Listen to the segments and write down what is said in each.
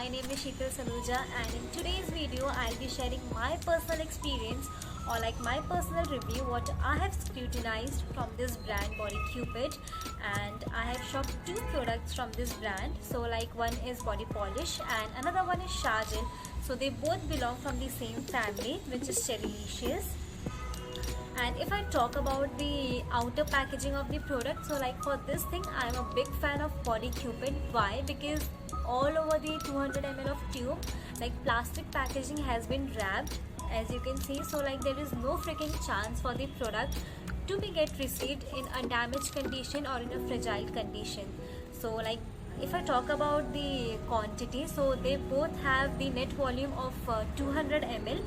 my name is Sheetal Saluja, and in today's video I'll be sharing my personal experience or like my personal review what I have scrutinized from this brand Body Cupid, and I have shopped two products from this brand. So like one is body polish and another one is shower gel. So they both belong from the same family, which is Cherrylicious. And if I talk about the outer packaging of the product, so like for this thing I'm a big fan of Body Cupid. Why? Because all over the 200 ml of tube, like plastic packaging has been wrapped, as you can see. So like there is no freaking chance for the product to be get received in undamaged condition or in a fragile condition. So like if I talk about the quantity, so they both have the net volume of 200 ml,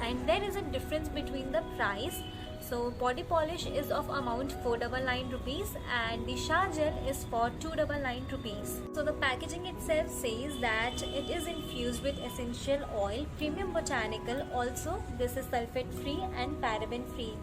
and there is a difference between the price. So body polish is of amount 499 rupees and the shower gel is for 299 rupees. So the packaging itself says that it is infused with essential oil, premium botanical, also this is sulfate free and paraben free.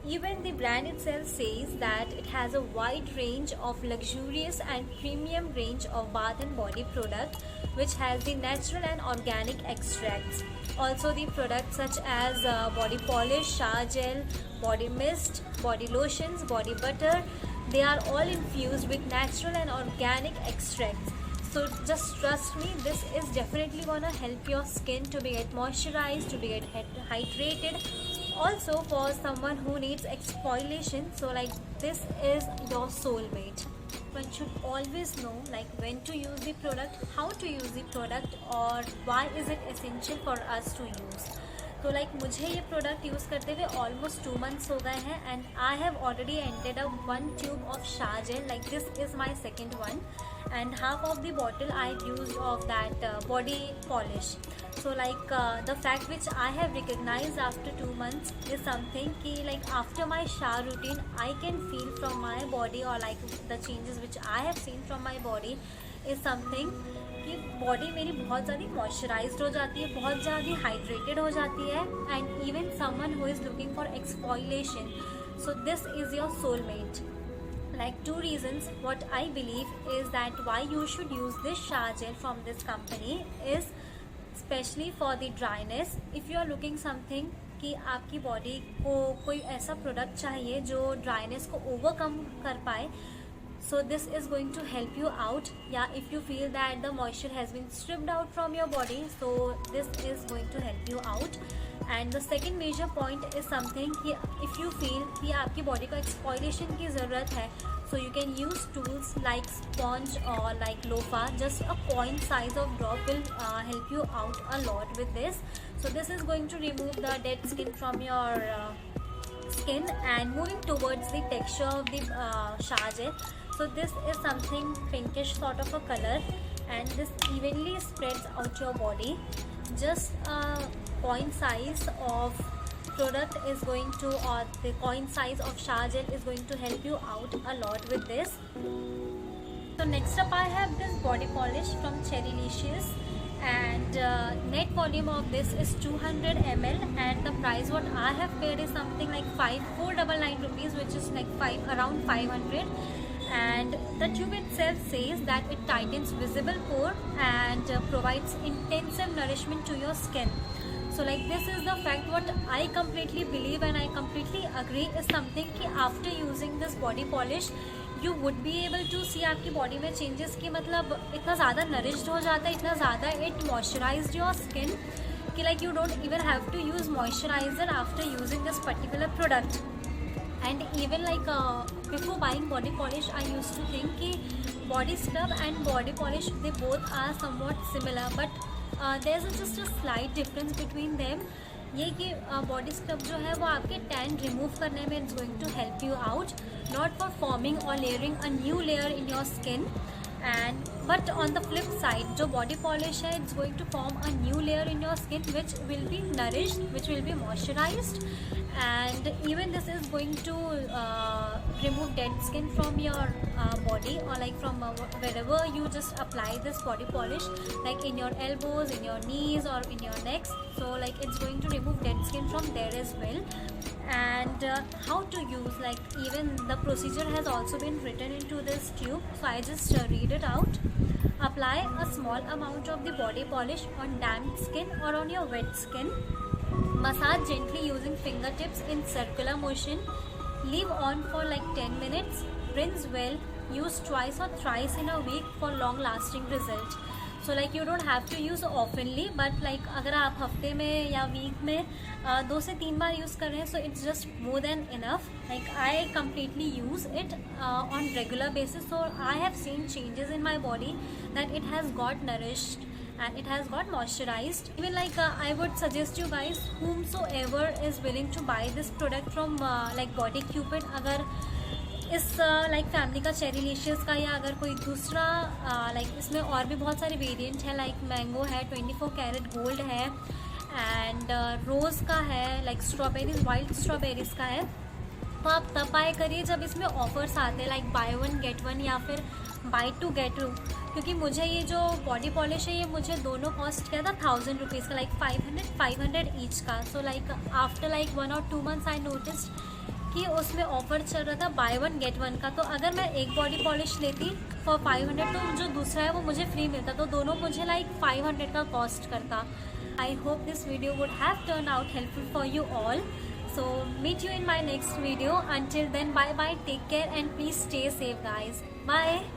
Even the brand itself says that it has a wide range of luxurious and premium range of bath and body products which has the natural and organic extracts. Also the products such as body polish, shower gel, body mist, body lotions, body butter, they are all infused with natural and organic extracts. So just trust me, this is definitely gonna help your skin to be get moisturized, to be get hydrated. Also for someone who needs exfoliation, so like this is your soulmate. One should always know like when to use the product, how to use the product, or why is it essential for us to use. तो like मुझे ये product use करते हुए almost 2 months हो गए हैं, and I have already ended up 1 tube of shower gel. Like this is my second one, and half of the bottle I used of that body polish. So like the fact which I have recognized after 2 months is something कि like after my shower routine I can feel from my body, or like the changes which I have seen from my body is something कि body मेरी बहुत ज़्यादा moisturised हो जाती है, बहुत ज़्यादा हाइड्रेटेड हो जाती है, and even someone who is looking for exfoliation. So this is your soulmate. Like 2 reasons what I believe is that why you should use this shower gel from this company is especially for the dryness. If you are looking something कि आपकी body को कोई ऐसा product चाहिए जो dryness को overcome कर पाए, so this is going to help you out. Yeah, if you feel that the moisture has been stripped out from your body, so this is going to help you out. And the second major point is something कि if you feel कि आपकी body को exfoliation की ज़रूरत है, so you can use tools like sponge or like loofah. Just a coin size of drop will help you out a lot with this. So this is going to remove the dead skin from your skin. And moving towards the texture of the shower gel, so this is something pinkish sort of a color, and this evenly spreads out your body. Just a coin size of product is going to, or the coin size of shower gel is going to help you out a lot with this. So next up I have this body polish from Cherrylicious, and net volume of this is 200 ml, and the price what I have paid is something like 499 rupees, which is like around 500. And the tube itself says that it tightens visible pore and provides intensive nourishment to your skin. So like this is the fact what I completely believe and I completely agree is something कि after using this body polish you would be able to see आपकी body में changes की, मतलब इतना ज़्यादा nourished हो जाता है, इतना ज़्यादा इट मॉइस्चराइज्ड योर स्किन कि like you don't even have to use moisturizer after using this particular product. And even like before buying body polish I used to think कि body scrub and body polish they both are somewhat similar, but there's just a slight difference between them. ये कि body scrub जो है वो आपके tan remove करने में it's going to help you out, not for forming और layering a new layer in your skin. And but on the flip side, जो body polish है it's going to form a new layer in your skin which will be nourished, which will be moisturized, and even this is going to remove dead skin from your body, or like from wherever you just apply this body polish, like in your elbows, in your knees, or in your necks. so like it's going to remove dead skin from there as well. And how to use, like even the procedure has also been written into this tube, so I just read it out. Apply a small amount of the body polish on damp skin or on your wet skin. Massage gently using fingertips in circular motion. Leave on for like 10 minutes. Rinse well. Use twice or thrice in a week for long lasting result. So like you don't have to use oftenly, but like अगर आप हफ्ते में या week में 2 से 3 बार use कर रहे हैं, so it's just more than enough. Like I completely use it on regular basis, so I have seen changes in my body, that it has got nourished and it has got moisturized. Even like I would suggest you guys, whomsoever is willing to buy this product from like Body Cupid, अगर इस like family का चेरीलिशियस का या अगर कोई दूसरा like इसमें और भी बहुत सारे वेरिएंट है, लाइक मैंगो है, 24 कैरेट गोल्ड है, एंड रोज़ का है, लाइक स्ट्रॉबेरीज, वाइल्ड स्ट्रॉबेरीज का है, तो आप तब बाय करिए जब इसमें ऑफर्स आते हैं, लाइक बाय 1 गेट 1 या फिर बाय 2 गेट 2। क्योंकि मुझे ये जो बॉडी पॉलिश है ये मुझे दोनों कॉस्ट किया था 1000 रुपीज़ का, लाइक 500 ईच का। So like after like 1 or 2 months I noticed कि उसमें ऑफर चल रहा था बाय 1 गेट 1 का, तो अगर मैं एक बॉडी पॉलिश लेती फॉर 500 तो जो दूसरा है वो मुझे फ्री मिलता, तो दोनों मुझे लाइक 500 का कॉस्ट करता। I hope this video would have turn out helpful for you all. So meet you in my next video. Until then, bye bye, take care and please stay safe guys. Bye.